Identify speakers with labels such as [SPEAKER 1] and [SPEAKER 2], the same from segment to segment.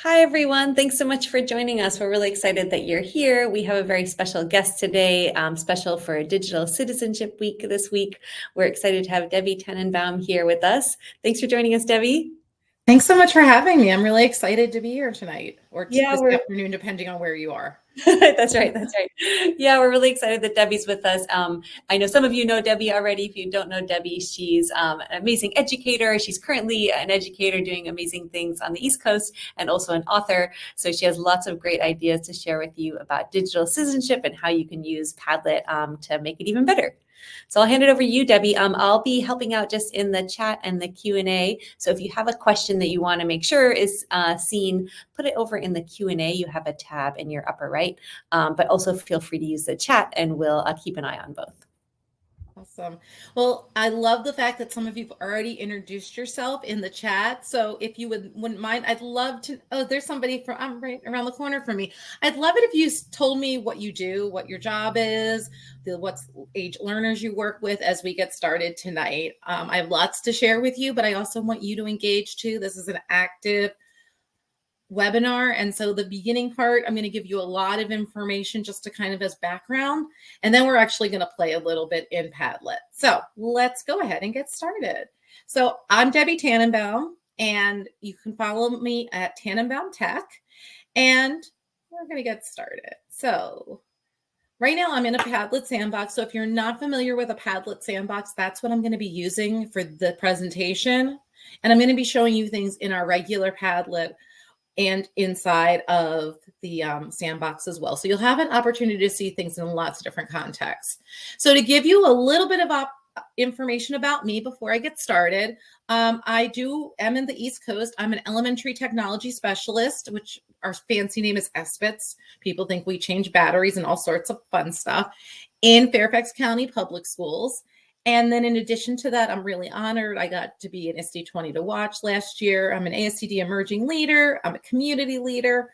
[SPEAKER 1] Hi, everyone. Thanks so much for joining us. We're really excited that you're here. We have a very special guest today, special for Digital Citizenship Week this week. We're excited to have Debbie Tannenbaum here with us. Thanks for joining us, Debbie.
[SPEAKER 2] Thanks so much for having me. I'm really excited to be here tonight or
[SPEAKER 1] Yeah,
[SPEAKER 2] this
[SPEAKER 1] we're
[SPEAKER 2] afternoon, depending on where you are.
[SPEAKER 1] That's right. That's right. Yeah, we're really excited that Debbie's with us. I know some of you know Debbie already. If you don't know Debbie, she's an amazing educator. She's currently an educator doing amazing things on the East Coast and also an author. So she has lots of great ideas to share with you about digital citizenship and how you can use Padlet to make it even better. So I'll hand it over to you, Debbie. I'll be helping out just in the chat and the Q&A. So if you have a question that you want to make sure is seen, put it over in the Q&A. You have a tab in your upper right, but also feel free to use the chat and we'll keep an eye on both.
[SPEAKER 2] Awesome. Well, I love the fact that some of you've already introduced yourself in the chat. So if you wouldn't mind, I'd love to, oh, there's somebody from, I'm right around the corner from me. I'd love it if you told me what you do, what your job is, what age learners you work with as we get started tonight. I have lots to share with you, but I also want you to engage too. This is an active webinar. And so the beginning part, I'm going to give you a lot of information just to kind of as background. And then we're actually going to play a little bit in Padlet. So let's go ahead and get started. So I'm Debbie Tannenbaum, and you can follow me at Tannenbaum Tech. And we're going to get started. So right now I'm in a Padlet sandbox. So if you're not familiar with a Padlet sandbox, that's what I'm going to be using for the presentation. And I'm going to be showing you things in our regular Padlet and inside of the sandbox as well. So you'll have an opportunity to see things in lots of different contexts. So to give you a little bit of information about me before I get started, am in the East Coast. I'm an elementary technology specialist, which our fancy name is SBITS. People think we change batteries and all sorts of fun stuff in Fairfax County Public Schools. And then in addition to that, I'm really honored. I got to be an SD 20 to watch last year. I'm an ASCD emerging leader. I'm a community leader.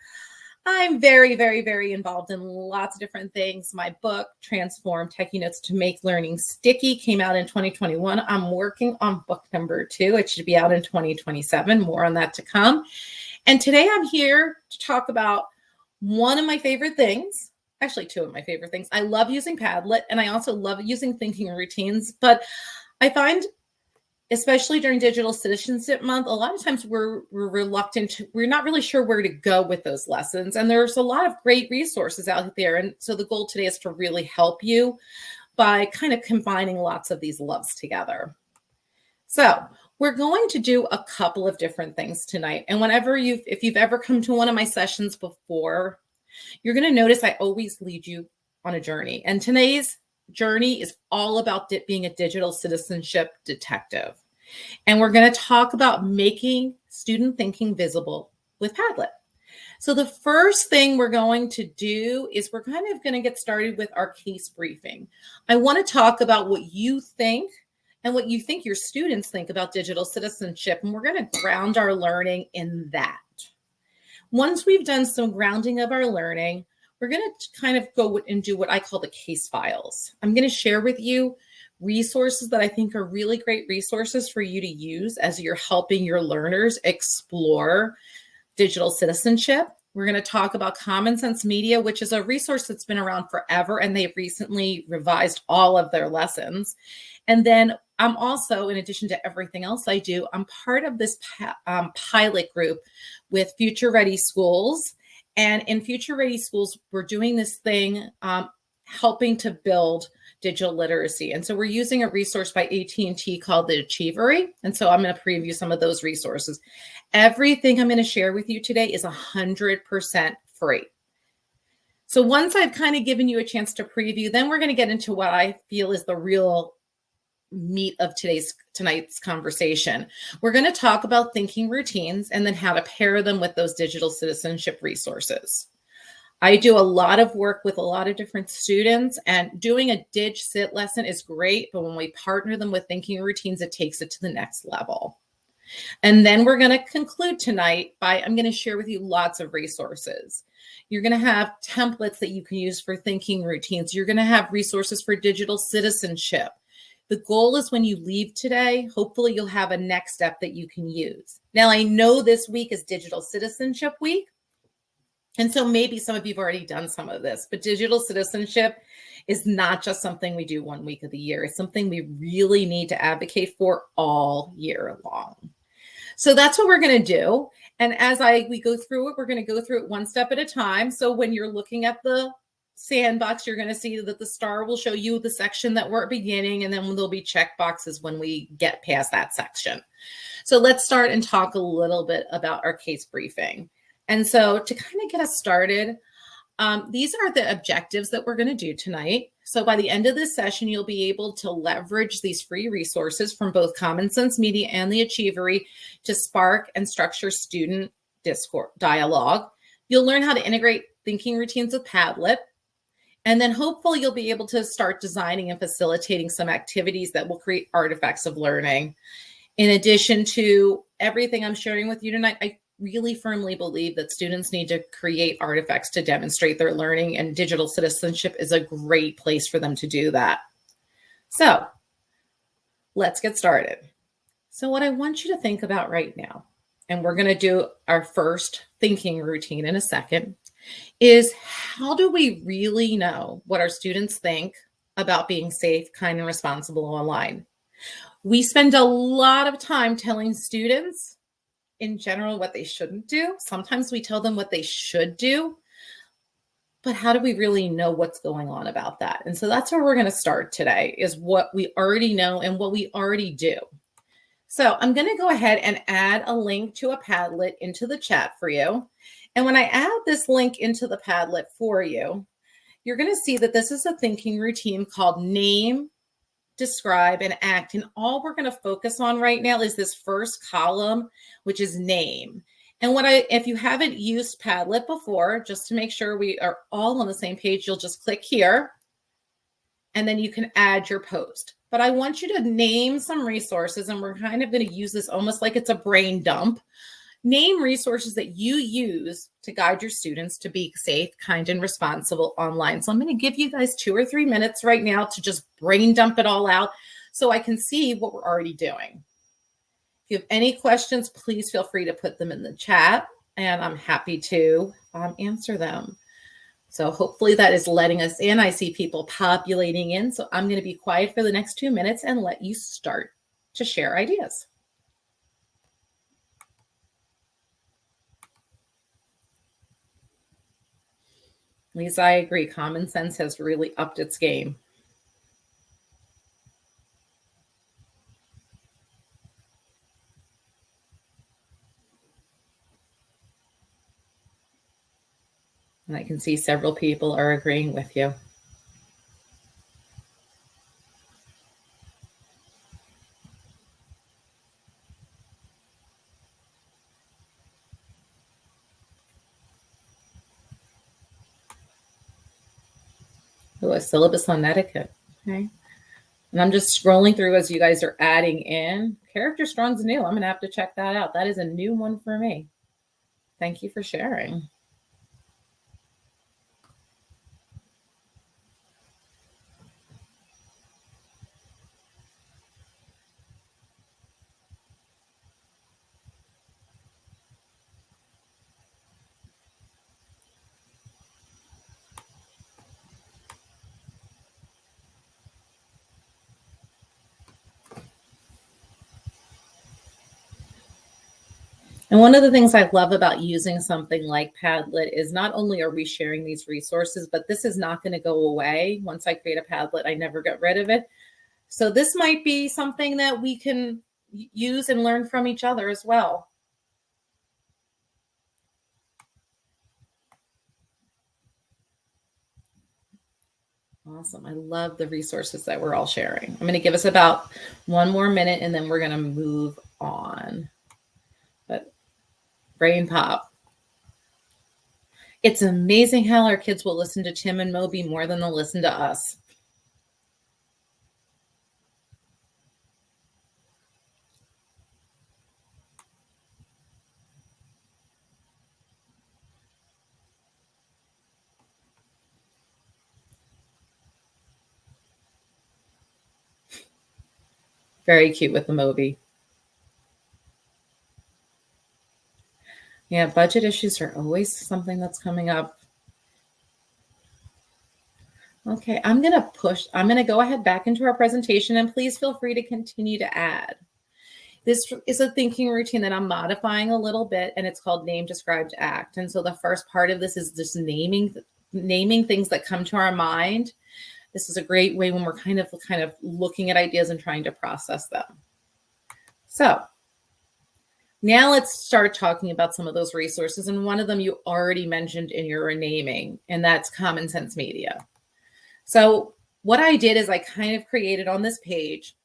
[SPEAKER 2] I'm very, very, very involved in lots of different things. My book, Transform Techie Notes to Make Learning Sticky, came out in 2021. I'm working on book number 2. It should be out in 2027. More on that to come. And today I'm here to talk about one of my favorite things. Actually, 2 of my favorite things. I love using Padlet, and I also love using thinking routines. But I find, especially during Digital Citizenship Month, a lot of times we're reluctant. We're not really sure where to go with those lessons. And there's a lot of great resources out there. And so the goal today is to really help you by kind of combining lots of these loves together. So we're going to do a couple of different things tonight. And if you've ever come to one of my sessions before, you're going to notice I always lead you on a journey. And today's journey is all about being a digital citizenship detective. And we're going to talk about making student thinking visible with Padlet. So the first thing we're going to do is we're kind of going to get started with our case briefing. I want to talk about what you think and what you think your students think about digital citizenship. And we're going to ground our learning in that. Once we've done some grounding of our learning, we're going to kind of go and do what I call the case files. I'm going to share with you resources that I think are really great resources for you to use as you're helping your learners explore digital citizenship. We're going to talk about Common Sense Media, which is a resource that's been around forever, and they've recently revised all of their lessons. And then I'm also, in addition to everything else I do, I'm part of this pilot group with Future Ready Schools. And in Future Ready Schools, we're doing this thing, helping to build digital literacy. And so we're using a resource by AT&T called the Achievery. And so I'm going to preview some of those resources. Everything I'm going to share with you today is 100% free. So once I've kind of given you a chance to preview, then we're going to get into what I feel is the real meat of tonight's conversation. We're going to talk about thinking routines and then how to pair them with those digital citizenship resources. I do a lot of work with a lot of different students, and doing a Dig Sit lesson is great, but when we partner them with thinking routines, it takes it to the next level. And then we're going to conclude tonight by, I'm going to share with you lots of resources. You're going to have templates that you can use for thinking routines. You're going to have resources for digital citizenship. The goal is when you leave today, hopefully you'll have a next step that you can use. Now, I know this week is Digital Citizenship Week. And so maybe some of you have already done some of this, but digital citizenship is not just something we do 1 week of the year. It's something we really need to advocate for all year long. So that's what we're going to do. And as we go through it, we're going to go through it one step at a time. So when you're looking at the sandbox, you're going to see that the star will show you the section that we're beginning, and then there'll be check boxes when we get past that section. So let's start and talk a little bit about our case briefing. And so to kind of get us started, these are the objectives that we're going to do tonight. So by the end of this session, you'll be able to leverage these free resources from both Common Sense Media and the Achievery to spark and structure student dialogue. You'll learn how to integrate thinking routines with Padlet. And then hopefully you'll be able to start designing and facilitating some activities that will create artifacts of learning. In addition to everything I'm sharing with you tonight, I really firmly believe that students need to create artifacts to demonstrate their learning, and digital citizenship is a great place for them to do that. So let's get started. So what I want you to think about right now, and we're going to do our first thinking routine in a second, is how do we really know what our students think about being safe, kind, and responsible online? We spend a lot of time telling students in general what they shouldn't do. Sometimes we tell them what they should do, but how do we really know what's going on about that? And so that's where we're going to start today, is what we already know and what we already do. So I'm going to go ahead and add a link to a Padlet into the chat for you. And when I add this link into the Padlet for you, you're going to see that this is a thinking routine called Name, Describe, and Act. And all we're going to focus on right now is this first column, which is name. And if you haven't used Padlet before, just to make sure we are all on the same page, you'll just click here and then you can add your post. But I want you to name some resources, and we're kind of going to use this almost like it's a brain dump. Name resources that you use to guide your students to be safe, kind, and responsible online. So I'm going to give you guys 2 or 3 minutes right now to just brain dump it all out so I can see what we're already doing. If you have any questions, please feel free to put them in the chat, and I'm happy to answer them. So hopefully that is letting us in. I see people populating in. So I'm going to be quiet for the next 2 minutes and let you start to share ideas. Lisa, I agree. Common sense has really upped its game. And I can see several people are agreeing with you. Oh, a syllabus on etiquette. Okay. And I'm just scrolling through as you guys are adding in. Character Strong's new. I'm going to have to check that out. That is a new one for me. Thank you for sharing. And one of the things I love about using something like Padlet is not only are we sharing these resources, but this is not going to go away. Once I create a Padlet, I never get rid of it. So this might be something that we can use and learn from each other as well. Awesome. I love the resources that we're all sharing. I'm going to give us about 1 more minute and then we're going to move on. But brain pop. It's amazing how our kids will listen to Tim and Moby more than they'll listen to us. Very cute with the Moby. Yeah, budget issues are always something that's coming up. Okay, I'm going to go ahead back into our presentation, and please feel free to continue to add. This is a thinking routine that I'm modifying a little bit, and it's called Name, Describe, Act. And so the first part of this is just naming things that come to our mind. This is a great way when we're kind of looking at ideas and trying to process them. So now let's start talking about some of those resources. And one of them you already mentioned in your naming, and that's Common Sense Media. So what I did is I kind of created on this page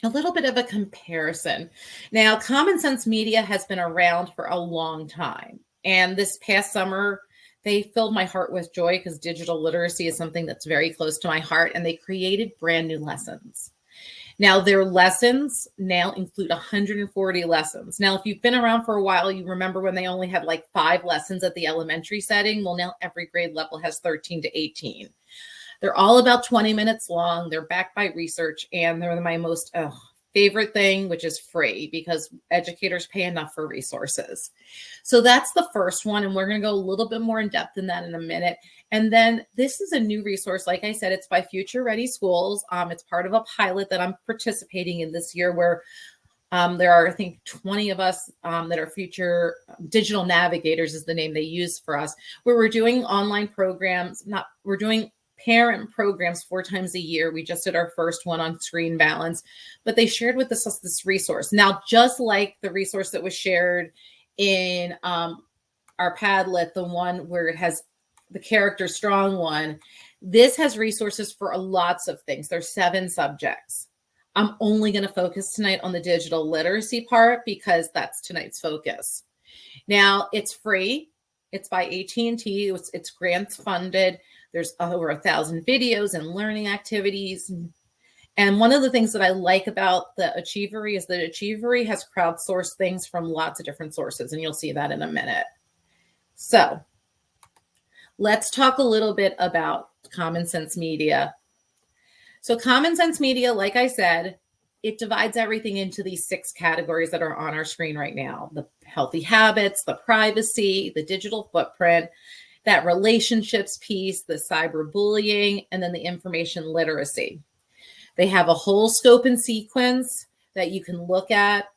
[SPEAKER 2] a little bit of a comparison. Now, Common Sense Media has been around for a long time. And this past summer, they filled my heart with joy because digital literacy is something that's very close to my heart. And they created brand new lessons. Now, their lessons now include 140 lessons. Now, if you've been around for a while, you remember when they only had like 5 lessons at the elementary setting. Well, now every grade level has 13 to 18. They're all about 20 minutes long. They're backed by research, and they're my most favorite thing, which is free because educators pay enough for resources. So that's the first one, and we're going to go a little bit more in depth in that in a minute. And then this is a new resource. Like I said, it's by Future Ready Schools. It's part of a pilot that I'm participating in this year where there are, I think, 20 of us that are future digital navigators is the name they use for us, where we're doing online programs. We're doing parent programs 4 times a year. We just did our first one on screen balance, but they shared with us this resource. Now, just like the resource that was shared in our Padlet, the one where it has the character strong one, this has resources for lots of things. There's 7 subjects. I'm only going to focus tonight on the digital literacy part because that's tonight's focus. Now, it's free. It's by AT&T. It's grants funded. There's over 1,000 videos and learning activities. And one of the things that I like about the Achievery is that Achievery has crowdsourced things from lots of different sources, and you'll see that in a minute. So let's talk a little bit about Common Sense Media. So Common Sense Media, like I said, it divides everything into these 6 categories that are on our screen right now: the healthy habits, the privacy, the digital footprint, that relationships piece, the cyberbullying, and then the information literacy. They have a whole scope and sequence that you can look at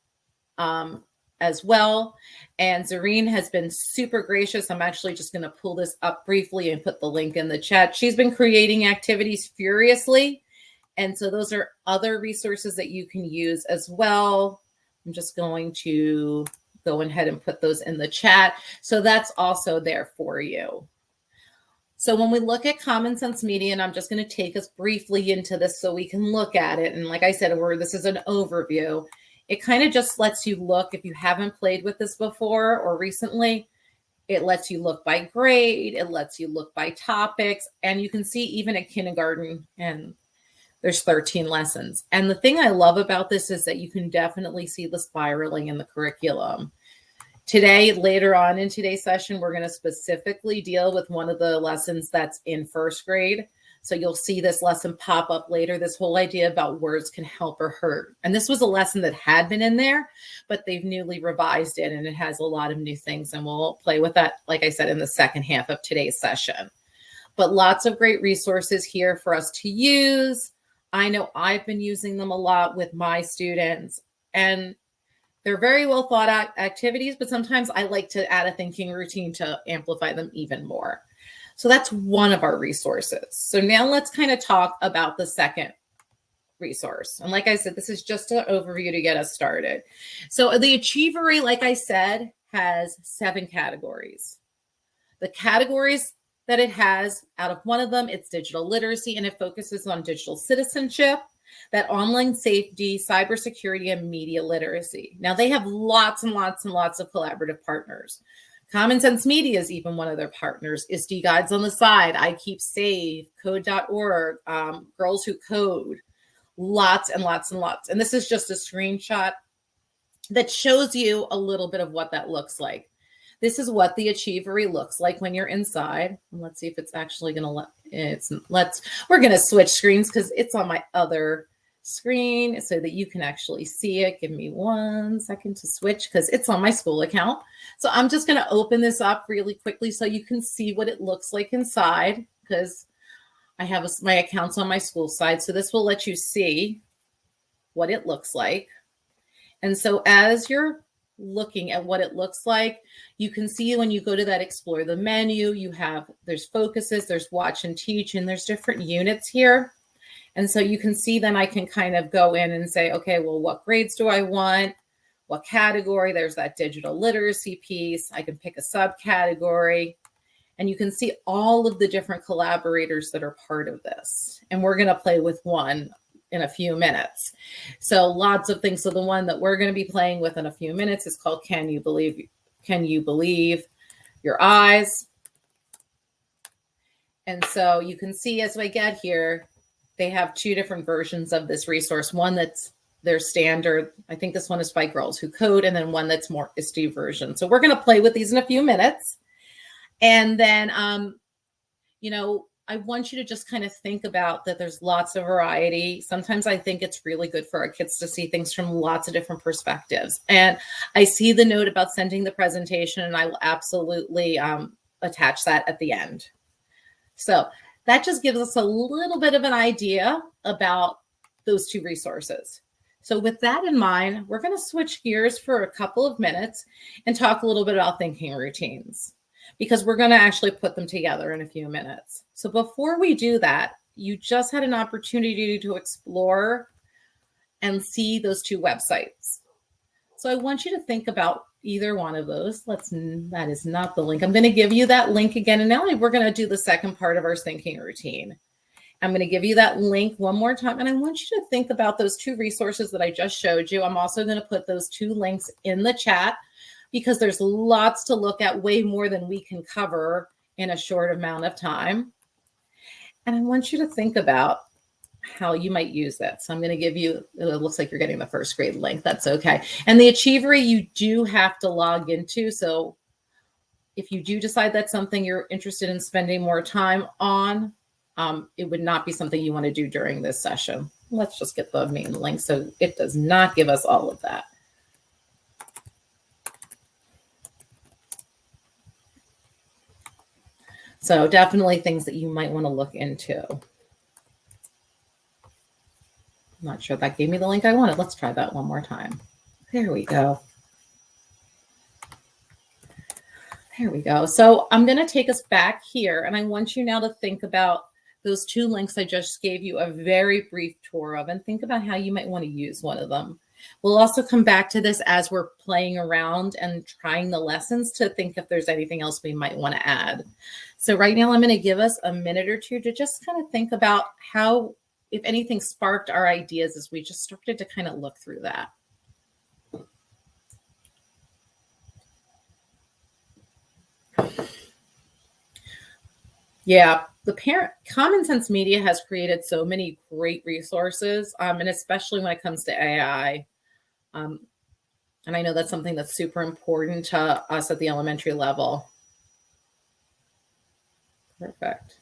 [SPEAKER 2] as well. And Zareen has been super gracious. I'm actually just going to pull this up briefly and put the link in the chat. She's been creating activities furiously. And so those are other resources that you can use as well. I'm just going to go ahead and put those in the chat. So that's also there for you. So when we look at Common Sense Media, and I'm just going to take us briefly into this so we can look at it. And like I said, this is an overview. It kind of just lets you look, if you haven't played with this before or recently, it lets you look by grade. It lets you look by topics. And you can see even at kindergarten, and there's 13 lessons. And the thing I love about this is that you can definitely see the spiraling in the curriculum. Today, later on in today's session, we're going to specifically deal with one of the lessons that's in 1st grade. So you'll see this lesson pop up later, this whole idea about words can help or hurt. And this was a lesson that had been in there, but they've newly revised it, and it has a lot of new things. And we'll play with that, like I said, in the second half of today's session. But lots of great resources here for us to use. I know I've been using them a lot with my students, and they're very well thought out activities, but sometimes I like to add a thinking routine to amplify them even more. So that's one of our resources. So now let's kind of talk about the second resource. And like I said, this is just an overview to get us started. So the Achievery, like I said, has 7 categories. The categories that it has, out of one of them, it's digital literacy, and it focuses on digital citizenship, that online safety, cybersecurity, and media literacy. Now, they have lots and lots and lots of collaborative partners. Common Sense Media is even one of their partners. ISTE Guides on the Side, I Keep Safe, Code.org, Girls Who Code, lots and lots and lots. And this is just a screenshot that shows you a little bit of what that looks like. This is what the Achievery looks like when you're inside. And let's see if it's actually going to we're going to switch screens because it's on my other screen so that you can actually see it. Give me 1 second to switch because it's on my school account. So I'm just going to open this up really quickly so you can see what it looks like inside, because I have my accounts on my school side. So this will let you see what it looks like. And so as you're looking at what it looks like, you can see when you go to that explore the menu, there's focuses, there's watch and teach, and there's different units here. And so you can see then I can kind of go in and say, okay, well, what grades do I want? What category? There's that digital literacy piece. I can pick a subcategory, and you can see all of the different collaborators that are part of this. And we're going to play with one in a few minutes. So lots of things. So the one that we're going to be playing with in a few minutes is called Can You Believe Your Eyes? And so you can see as we get here, they have 2 different versions of this resource. One that's their standard. I think this one is by Girls Who Code, and then one that's more ISTE version. So we're going to play with these in a few minutes. And then, I want you to just kind of think about that there's lots of variety. Sometimes I think it's really good for our kids to see things from lots of different perspectives. And I see the note about sending the presentation, and I will absolutely attach that at the end. So that just gives us a little bit of an idea about those 2 resources. So with that in mind, we're going to switch gears for a couple of minutes and talk a little bit about thinking routines, because we're going to actually put them together in a few minutes. So before we do that, you just had an opportunity to explore and see those 2 websites. So I want you to think about either one of those. That is not the link. I'm going to give you that link again. And now we're going to do the second part of our thinking routine. I'm going to give you that link one more time. And I want you to think about those 2 resources that I just showed you. I'm also going to put those 2 links in the chat, because there's lots to look at, way more than we can cover in a short amount of time. And I want you to think about how you might use that. So I'm going to give you, it looks like you're getting the first grade link. That's okay. And the Achievery, you do have to log into. So if you do decide that's something you're interested in spending more time on, it would not be something you want to do during this session. Let's just get the main link. So it does not give us all of that. So definitely things that you might want to look into. I'm not sure that gave me the link I wanted. Let's try that one more time. There we go. There we go. So I'm going to take us back here, and I want you now to think about those 2 links I just gave you a very brief tour of, and think about how you might want to use one of them. We'll also come back to this as we're playing around and trying the lessons to think if there's anything else we might want to add. So right now I'm going to give us a minute or 2 to just kind of think about how, if anything, sparked our ideas as we just started to kind of look through that. Yeah, Common Sense Media has created so many great resources, and especially when it comes to AI. And I know that's something that's super important to us at the elementary level. Perfect.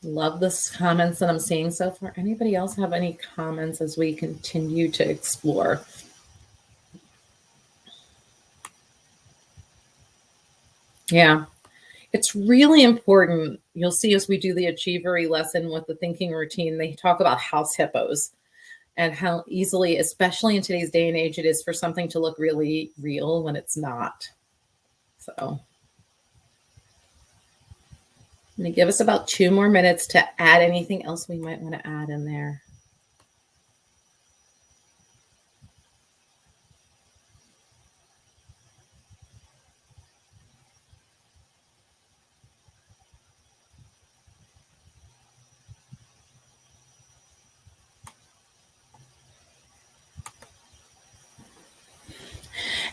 [SPEAKER 2] Love the comments that I'm seeing so far. Anybody else have any comments as we continue to explore? Yeah. It's really important. You'll see as we do the Achievery lesson with the thinking routine, they talk about house hippos and how easily, especially in today's day and age, it is for something to look really real when it's not. So I'm going to give us about 2 more minutes to add anything else we might want to add in there.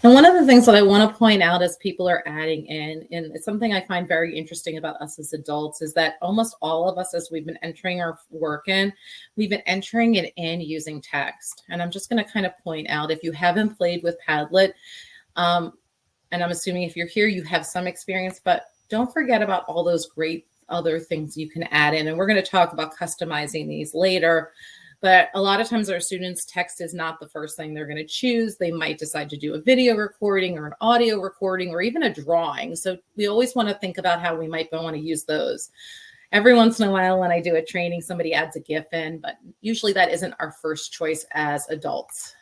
[SPEAKER 2] And one of the things that I want to point out as people are adding in, and it's something I find very interesting about us as adults, is that almost all of us, as we've been entering our work in, we've been entering it in using text. And I'm just going to kind of point out, if you haven't played with Padlet, and I'm assuming if you're here, you have some experience, but don't forget about all those great other things you can add in. And we're going to talk about customizing these later. But a lot of times our students, text is not the first thing they're going to choose. They might decide to do a video recording or an audio recording or even a drawing. So we always want to think about how we might want to use those. Every once in a while when I do a training, somebody adds a GIF in, but usually that isn't our first choice as adults.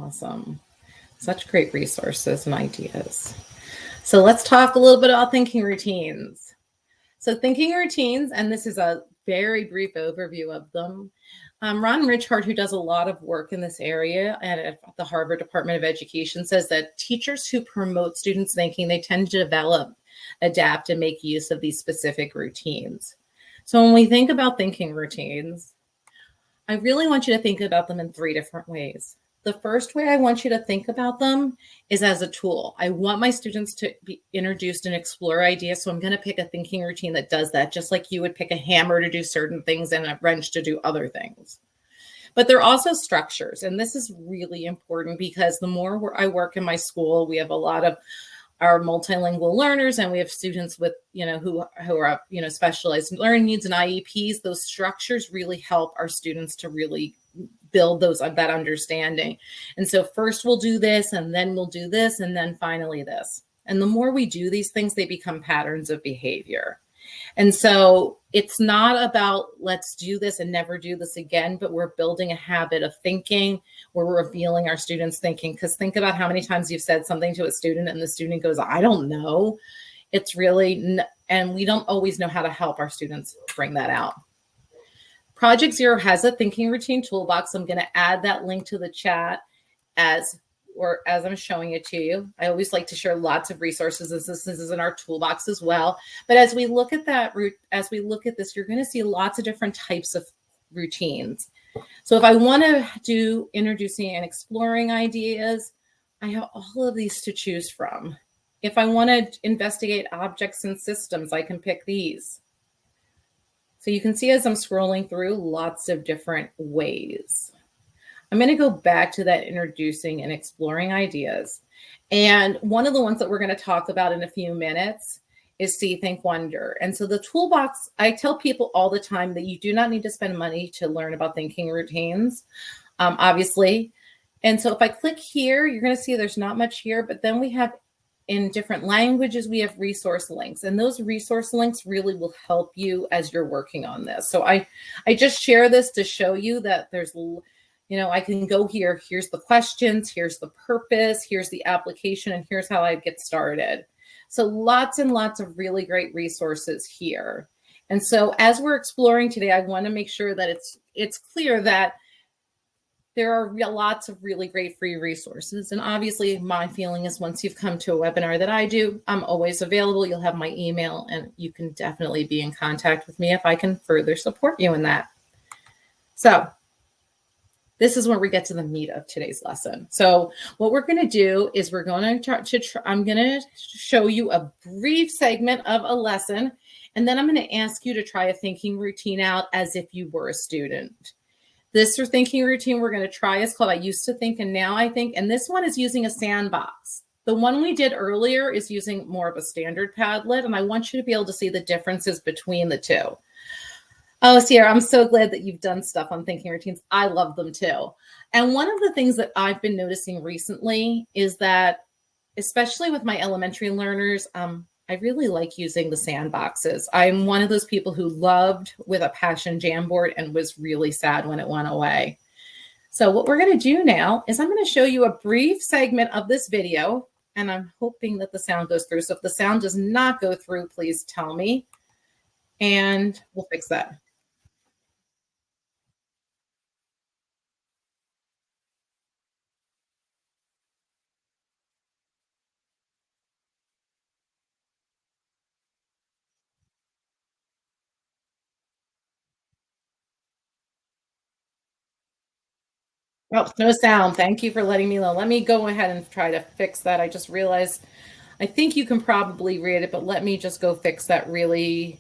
[SPEAKER 2] Awesome. Such great resources and ideas. So let's talk a little bit about thinking routines. So thinking routines, and this is a very brief overview of them. Ron Richard, who does a lot of work in this area at the Harvard Department of Education, says that teachers who promote students' thinking, they tend to develop, adapt, and make use of these specific routines. So when we think about thinking routines, I really want you to think about them in 3 different ways. The first way I want you to think about them is as a tool. I want my students to be introduced and explore ideas. So I'm going to pick a thinking routine that does that, just like you would pick a hammer to do certain things and a wrench to do other things. But they're also structures. And this is really important because the more I work in my school, we have a lot of our multilingual learners, and we have students with, who are, specialized learning needs and IEPs. Those structures really help our students to really build that understanding. And so first we'll do this, and then we'll do this, and then finally this. And the more we do these things, they become patterns of behavior. And so it's not about let's do this and never do this again, but we're building a habit of thinking where we're revealing our students' thinking. Because think about how many times you've said something to a student and the student goes, I don't know. It's really, and we don't always know how to help our students bring that out. Project Zero has a thinking routine toolbox. I'm going to add that link to the chat as I'm showing it to you. I always like to share lots of resources as this is in our toolbox as well. But as we look at this, you're going to see lots of different types of routines. So if I want to do introducing and exploring ideas, I have all of these to choose from. If I want to investigate objects and systems, I can pick these. So you can see as I'm scrolling through lots of different ways. I'm going to go back to that introducing and exploring ideas. And one of the ones that we're going to talk about in a few minutes is See, Think, Wonder. And so the toolbox, I tell people all the time that you do not need to spend money to learn about thinking routines, obviously. And so if I click here, you're going to see there's not much here, but then we have in different languages, we have resource links, and those resource links really will help you as you're working on this. So I just share this to show you that there's, I can go here. Here's the questions. Here's the purpose. Here's the application. And here's how I get started. So lots and lots of really great resources here. And so as we're exploring today, I want to make sure that it's clear that there are lots of really great free resources. And obviously my feeling is once you've come to a webinar that I do, I'm always available. You'll have my email and you can definitely be in contact with me if I can further support you in that. So this is where we get to the meat of today's lesson. So what we're going to do is I'm going to show you a brief segment of a lesson, and then I'm going to ask you to try a thinking routine out as if you were a student. This thinking routine we're going to try is called I Used to Think and Now I Think, and this one is using a sandbox. The one we did earlier is using more of a standard Padlet, and I want you to be able to see the differences between the two. Oh, Sierra, I'm so glad that you've done stuff on thinking routines. I love them too. And one of the things that I've been noticing recently is that, especially with my elementary learners, I really like using the sandboxes. I'm one of those people who loved with a passion Jamboard and was really sad when it went away. So what we're going to do now is I'm going to show you a brief segment of this video, and I'm hoping that the sound goes through. So if the sound does not go through, please tell me, and we'll fix that. Oh, no sound. Thank you for letting me know. Let me go ahead and try to fix that. I just realized, I think you can probably read it, but let me just go fix that really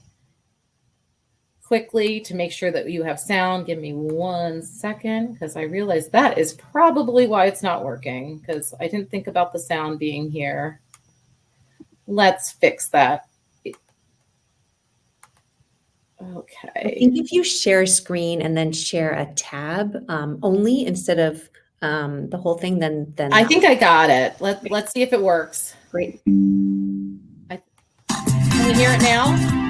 [SPEAKER 2] quickly to make sure that you have sound. Give me 1 second, because I realize that is probably why it's not working, because I didn't think about the sound being here. Let's fix that. Okay.
[SPEAKER 1] I think if you share screen and then share a tab only instead of the whole thing, then
[SPEAKER 2] I think I got it. Let's see if it works.
[SPEAKER 1] Great.
[SPEAKER 2] Can you hear it now?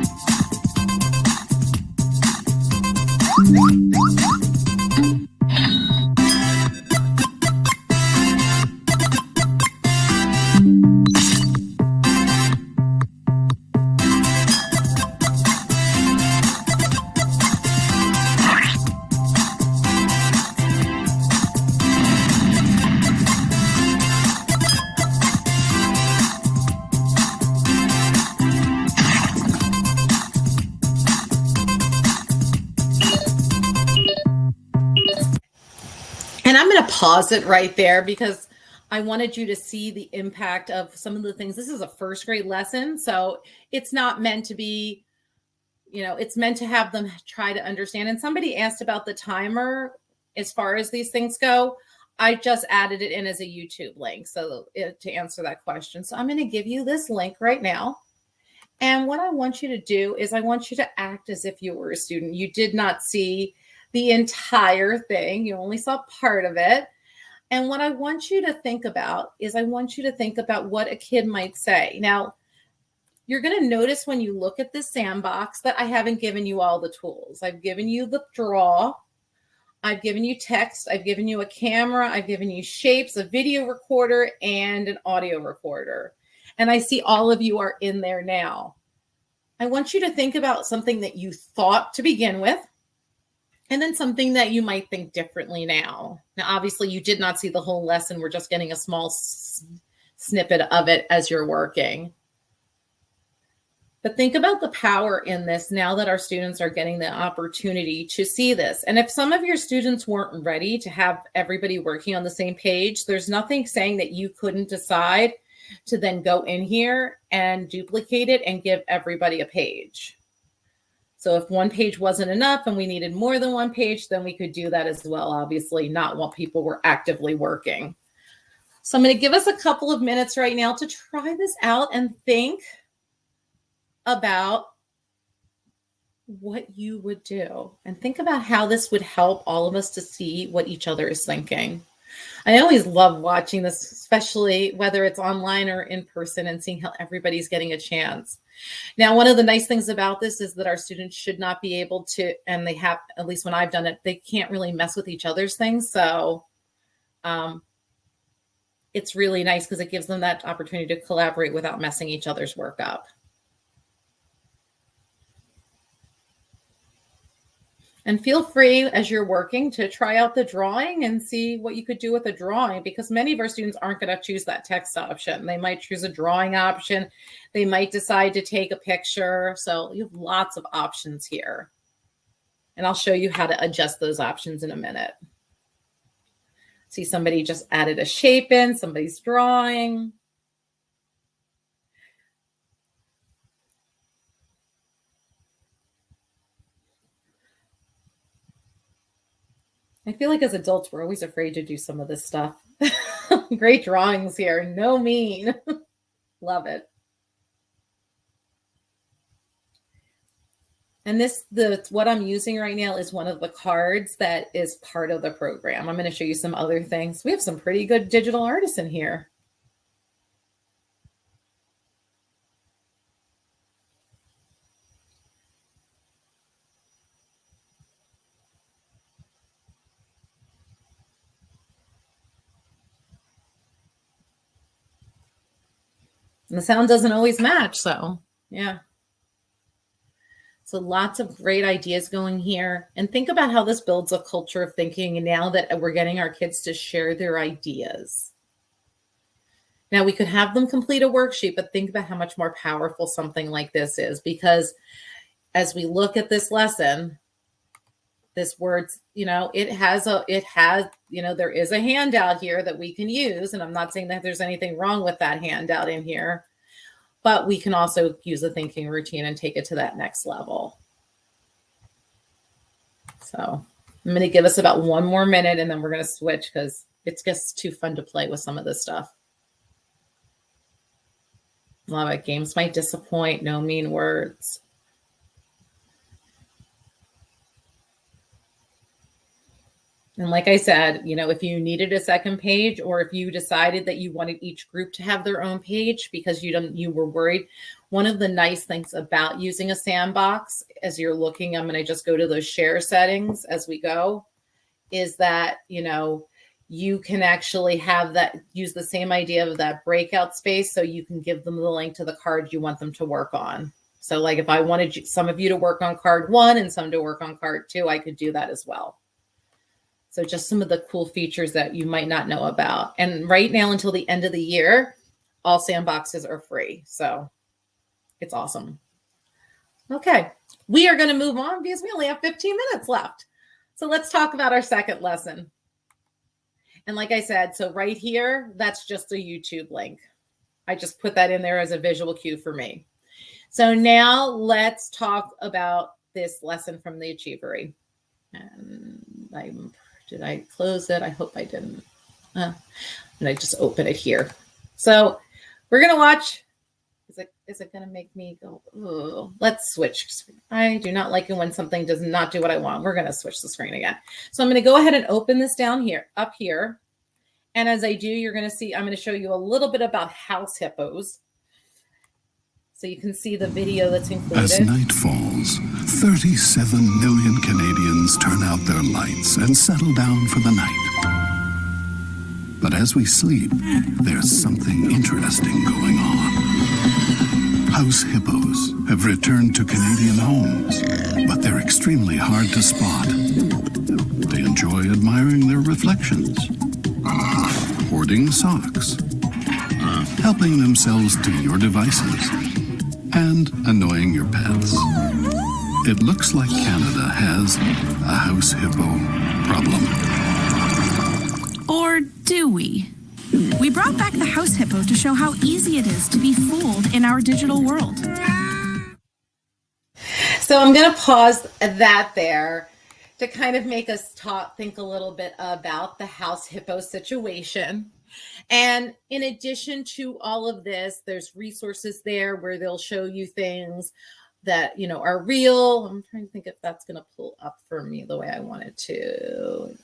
[SPEAKER 2] And I'm going to pause it right there because I wanted you to see the impact of some of the things. This is a first grade lesson, so it's not meant to be, it's meant to have them try to understand. And somebody asked about the timer as far as these things go. I just added it in as a YouTube link to answer that question. So I'm going to give you this link right now. And what I want you to do is I want you to act as if you were a student. You did not see the entire thing. You only saw part of it. And what I want you to think about is I want you to think about what a kid might say. Now, you're going to notice when you look at this sandbox that I haven't given you all the tools. I've given you the draw. I've given you text. I've given you a camera. I've given you shapes, a video recorder, and an audio recorder. And I see all of you are in there now. I want you to think about something that you thought to begin with, and then something that you might think differently now. Now, obviously, you did not see the whole lesson. We're just getting a small snippet of it as you're working. But think about the power in this now that our students are getting the opportunity to see this. And if some of your students weren't ready to have everybody working on the same page, there's nothing saying that you couldn't decide to then go in here and duplicate it and give everybody a page. So if one page wasn't enough and we needed more than one page, then we could do that as well. Obviously, not while people were actively working. So I'm going to give us a couple of minutes right now to try this out and think about what you would do. And think about how this would help all of us to see what each other is thinking. I always love watching this, especially whether it's online or in person, and seeing how everybody's getting a chance. Now, one of the nice things about this is that our students should not be able to, and they have, at least when I've done it, they can't really mess with each other's things. So it's really nice because it gives them that opportunity to collaborate without messing each other's work up. And feel free as you're working to try out the drawing and see what you could do with a drawing, because many of our students aren't going to choose that text option. They might choose a drawing option. They might decide to take a picture. So you have lots of options here. And I'll show you how to adjust those options in a minute. See, somebody just added a shape in, somebody's drawing. I feel like as adults, we're always afraid to do some of this stuff. Great drawings here. No mean. Love it. And what I'm using right now is one of the cards that is part of the program. I'm going to show you some other things. We have some pretty good digital artists in here. And the sound doesn't always match, so yeah. So lots of great ideas going here. And think about how this builds a culture of thinking, and now that we're getting our kids to share their ideas. Now we could have them complete a worksheet, but think about how much more powerful something like this is, because as we look at this lesson, this words, there is a handout here that we can use. And I'm not saying that there's anything wrong with that handout in here, but we can also use a thinking routine and take it to that next level. So I'm going to give us about 1 more minute and then we're going to switch because it's just too fun to play with some of this stuff. Love it. Games might disappoint. No mean words. And like I said, you know, if you needed a second page or if you decided that you wanted each group to have their own page because you were worried, one of the nice things about using a sandbox as you're looking, I'm going to just go to those share settings as we go, is that, you know, you can actually have that, use the same idea of that breakout space so you can give them the link to the card you want them to work on. So like if I wanted some of you to work on card 1 and some to work on card 2, I could do that as well. So just some of the cool features that you might not know about. And right now until the end of the year, all sandboxes are free. So it's awesome. Okay, we are going to move on because we only have 15 minutes left. So let's talk about our second lesson. And like I said, so right here, that's just a YouTube link. I just put that in there as a visual cue for me. So now let's talk about this lesson from the Achievery. And did I close it? I hope I didn't. And I just open it here. So we're going to watch. Is it going to make me go, oh, let's switch. I do not like it when something does not do what I want. We're going to switch the screen again. So I'm going to go ahead and open this down here, up here. And as I do, you're going to see, I'm going to show you a little bit about house hippos. So you can see the video that's included.
[SPEAKER 3] As night falls, 37 million Canadians turn out their lights and settle down for the night. But as we sleep, there's something interesting going on. House hippos have returned to Canadian homes, but they're extremely hard to spot. They enjoy admiring their reflections, hoarding socks, helping themselves to your devices, and annoying your pets. It looks like Canada has a house hippo problem.
[SPEAKER 4] Or do we? We brought back the house hippo to show how easy it is to be fooled in our digital world.
[SPEAKER 2] So I'm going to pause that there to kind of make us think a little bit about the house hippo situation. And in addition to all of this, there's resources there where they'll show you things that, you know, are real. I'm trying to think if that's going to pull up for me the way I want it to.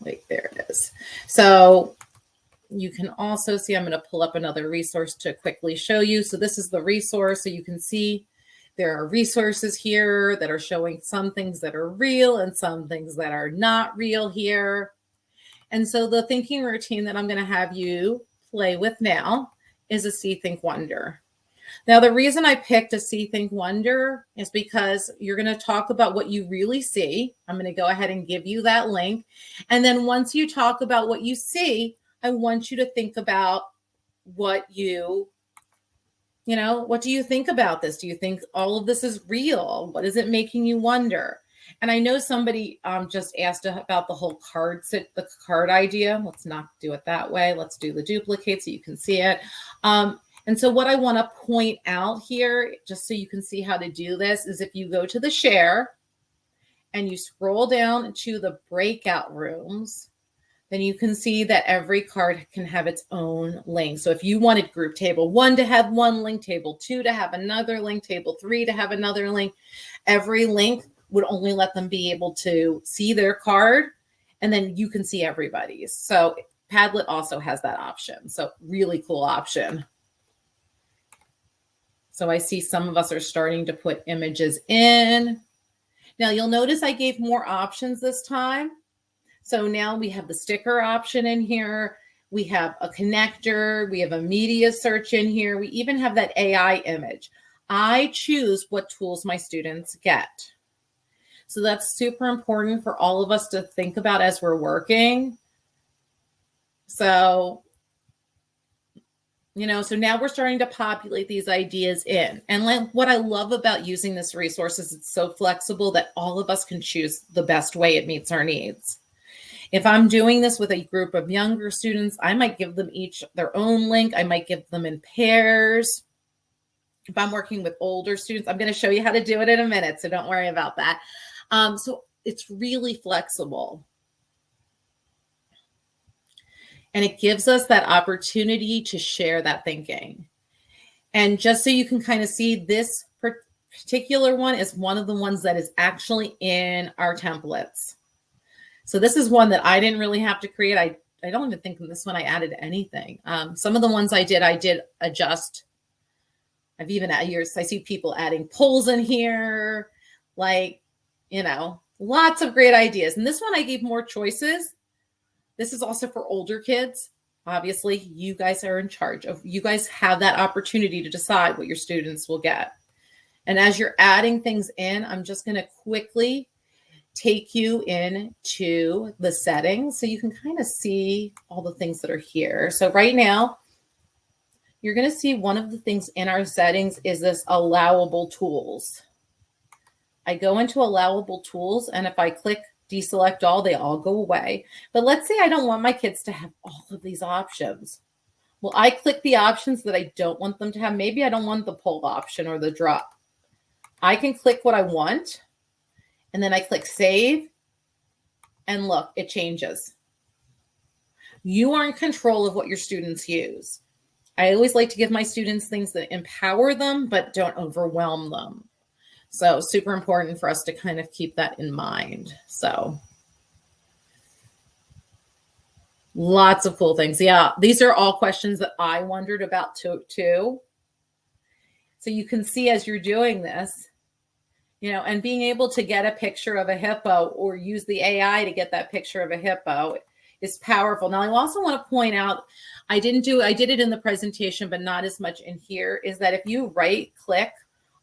[SPEAKER 2] Like, there it is. So you can also see, I'm going to pull up another resource to quickly show you. So this is the resource. So you can see there are resources here that are showing some things that are real and some things that are not real here. And so the thinking routine that I'm going to have you play with now is a See, Think, Wonder. Now, the reason I picked a See, Think, Wonder is because you're going to talk about what you really see. I'm going to go ahead and give you that link. And then once you talk about what you see, I want you to think about what do you think about this? Do you think all of this is real? What is it making you wonder? And I know somebody just asked about the whole the card idea. Let's not do it that way. Let's do the duplicate so you can see it. And so what I want to point out here, just so you can see how to do this, is if you go to the share and you scroll down to the breakout rooms, then you can see that every card can have its own link. So if you wanted group table 1 to have one link, table 2 to have another link, table 3 to have another link, every link would only let them be able to see their card, and then you can see everybody's. So Padlet also has that option. So really cool option. So I see some of us are starting to put images in. Now you'll notice I gave more options this time. So now we have the sticker option in here. We have a connector. We have a media search in here. We even have that AI image. I choose what tools my students get. So that's super important for all of us to think about as we're working. So, so now we're starting to populate these ideas in. And what I love about using this resource is it's so flexible that all of us can choose the best way it meets our needs. If I'm doing this with a group of younger students, I might give them each their own link. I might give them in pairs. If I'm working with older students, I'm going to show you how to do it in a minute, so don't worry about that. So it's really flexible. And it gives us that opportunity to share that thinking. And just so you can kind of see, this particular one is one of the ones that is actually in our templates. So this is one that I didn't really have to create. I don't even think in this one I added anything. Some of the ones I did adjust. I've even at yours, I see people adding polls in here, like, you know, lots of great ideas. And this one I gave more choices. This is also for older kids. Obviously, you guys are in charge of, you guys have that opportunity to decide what your students will get. And as you're adding things in, I'm just going to quickly take you into the settings so you can kind of see all the things that are here. So right now, you're going to see one of the things in our settings is this allowable tools. I go into allowable tools, and if I click deselect all, they all go away. But let's say I don't want my kids to have all of these options. Well, I click the options that I don't want them to have. Maybe I don't want the poll option or the drop. I can click what I want, and then I click save, and look, it changes. You are in control of what your students use. I always like to give my students things that empower them, but don't overwhelm them. So super important for us to kind of keep that in mind. So lots of cool things. Yeah, these are all questions that I wondered about too. So you can see as you're doing this, you know, and being able to get a picture of a hippo or use the AI to get that picture of a hippo is powerful. Now, I also want to point out, I did it in the presentation, but not as much in here, is that if you right click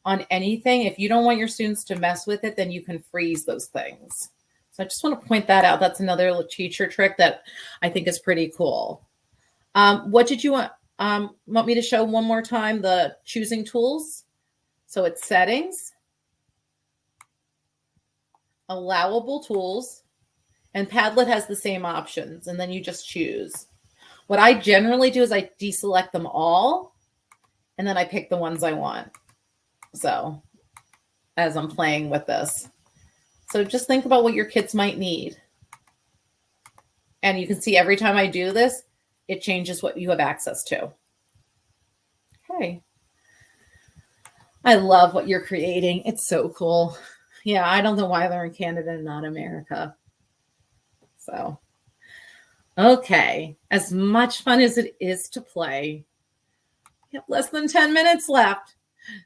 [SPEAKER 2] on anything, if you don't want your students to mess with it, then you can freeze those things. So I just want to point that out. That's another little teacher trick that I think is pretty cool. What did you want me to show one more time? The choosing tools. So it's settings, allowable tools, and Padlet has the same options, and then you just choose. What I generally do is I deselect them all, and then I pick the ones I want. So as I'm playing with this. So just think about what your kids might need. And you can see every time I do this, it changes what you have access to. Okay. I love what you're creating. It's so cool. Yeah, I don't know why they're in Canada and not America. So, okay. As much fun as it is to play, we have less than 10 minutes left.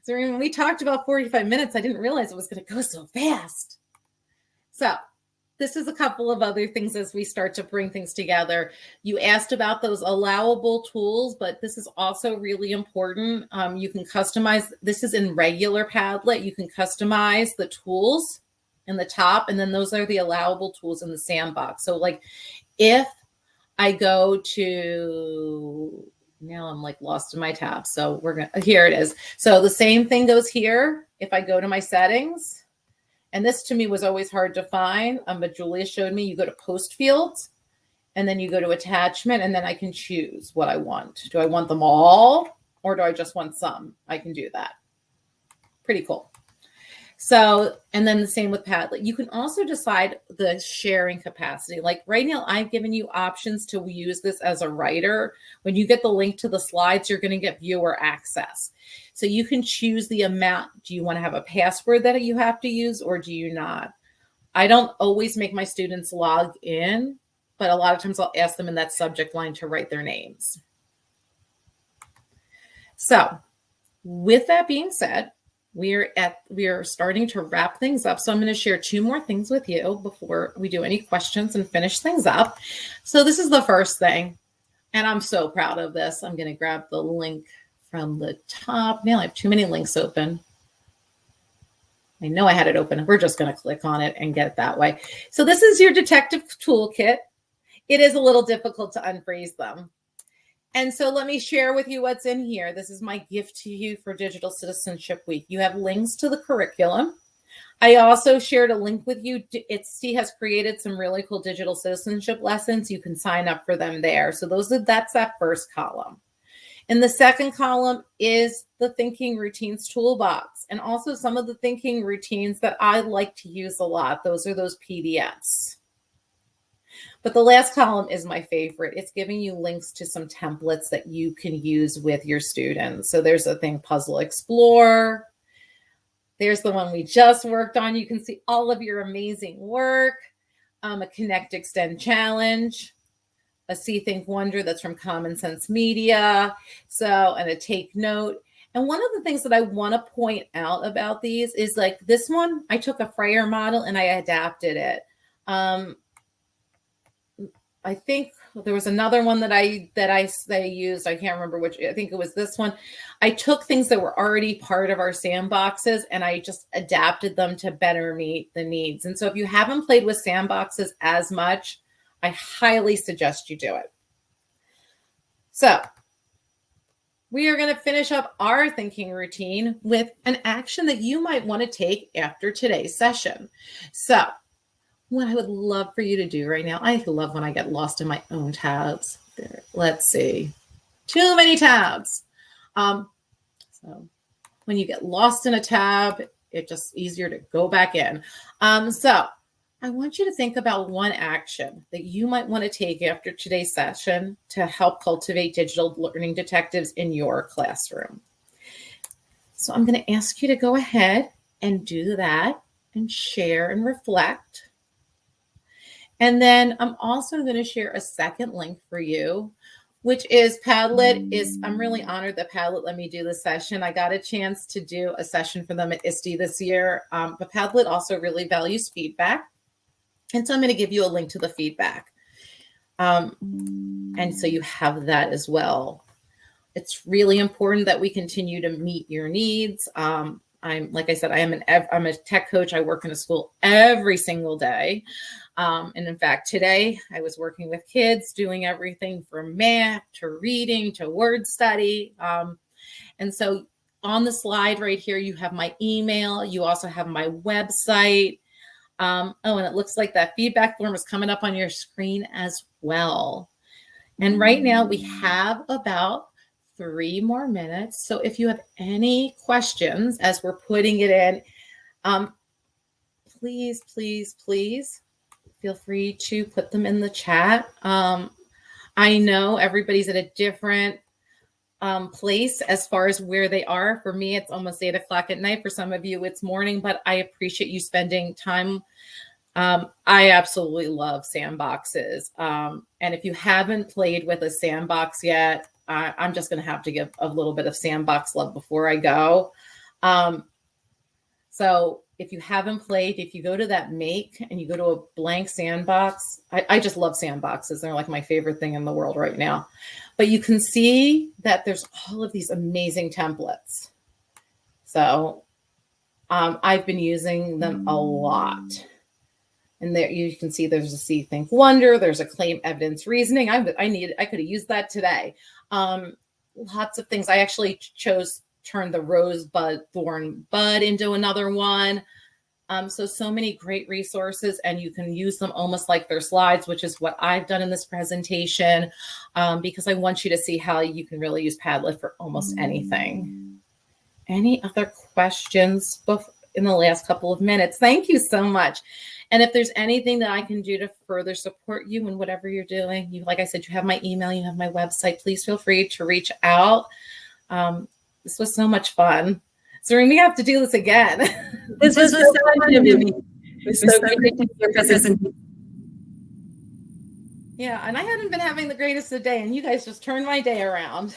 [SPEAKER 2] So when we talked about 45 minutes, I didn't realize it was going to go so fast. So this is a couple of other things as we start to bring things together. You asked about those allowable tools, but this is also really important. You can customize. This is in regular Padlet. You can customize the tools in the top, and then those are the allowable tools in the sandbox. So like if I go to, now I'm like lost in my tab. So here it is. So the same thing goes here. If I go to my settings, and this to me was always hard to find, but Julia showed me, you go to post fields, and then you go to attachment, and then I can choose what I want. Do I want them all, or do I just want some? I can do that. Pretty cool. So, and then the same with Padlet. You can also decide the sharing capacity. Like right now, I've given you options to use this as a writer. When you get the link to the slides, you're going to get viewer access. So you can choose the amount. Do you want to have a password that you have to use, or do you not? I don't always make my students log in, but a lot of times I'll ask them in that subject line to write their names. So with that being said, we are starting to wrap things up. So I'm going to share two more things with you before we do any questions and finish things up. So this is the first thing, and I'm so proud of this. I'm going to grab the link from the top. Now I have too many links open. I know I had it open. We're just going to click on it and get it that way. So this is your detective toolkit. It is a little difficult to unfreeze them. And so let me share with you what's in here. This is my gift to you for Digital Citizenship Week. You have links to the curriculum. I also shared a link with you. She has created some really cool digital citizenship lessons. You can sign up for them there. So that's that first column. In the second column is the thinking routines toolbox, and also some of the thinking routines that I like to use a lot. Those are those PDFs. But the last column is my favorite. It's giving you links to some templates that you can use with your students. So there's a thing, Puzzle Explorer. There's the one we just worked on. You can see all of your amazing work. A Connect Extend Challenge. A See Think Wonder that's from Common Sense Media. And a Take Note. And one of the things that I want to point out about these is like this one, I took a Freyer model and I adapted it. I think there was another one that I used. I can't remember which. I think it was this one. I took things that were already part of our sandboxes and I just adapted them to better meet the needs. And so if you haven't played with sandboxes as much, I highly suggest you do it. So we are going to finish up our thinking routine with an action that you might want to take after today's session. So what I would love for you to do right now, I love when I get lost in my own tabs. There, let's see. Too many tabs. So when you get lost in a tab, it's just easier to go back in. So I want you to think about one action that you might want to take after today's session to help cultivate digital learning detectives in your classroom. So I'm going to ask you to go ahead and do that and share and reflect. And then I'm also going to share a second link for you, which is Padlet. I'm really honored that Padlet let me do this session. I got a chance to do a session for them at ISTE this year, but Padlet also really values feedback. And so I'm going to give you a link to the feedback. And so you have that as well. It's really important that we continue to meet your needs. Like I said, I'm a tech coach. I work in a school every single day. And in fact, today I was working with kids doing everything from math to reading to word study. And so on the slide right here, you have my email. You also have my website. And it looks like that feedback form is coming up on your screen as well. And right now we have about 3 more minutes. So if you have any questions as we're putting it in, please, please, please feel free to put them in the chat. I know everybody's at a different place as far as where they are. For me, it's almost 8 o'clock at night. For some of you, it's morning, but I appreciate you spending time. I absolutely love sandboxes. And if you haven't played with a sandbox yet, I'm just going to have to give a little bit of sandbox love before I go. So if you haven't played, if you go to that make and you go to a blank sandbox, I just love sandboxes. They're like my favorite thing in the world right now. But you can see that there's all of these amazing templates. So I've been using them a lot. And there you can see there's a See Think Wonder, there's a Claim Evidence Reasoning. I could have used that today. Lots of things. I actually turned the rosebud thorn bud into another one. So many great resources, and you can use them almost like their slides, which is what I've done in this presentation, because I want you to see how you can really use Padlet for almost anything. Any other questions in the last couple of minutes? Thank you so much. And if there's anything that I can do to further support you in whatever you're doing, like I said, you have my email, you have my website, please feel free to reach out. This was so much fun. Zareen, we have to do this again.
[SPEAKER 1] This was so fun, Debbie. It was so great to do your presentation.
[SPEAKER 2] Yeah, and I hadn't been having the greatest of day, and you guys just turned my day around.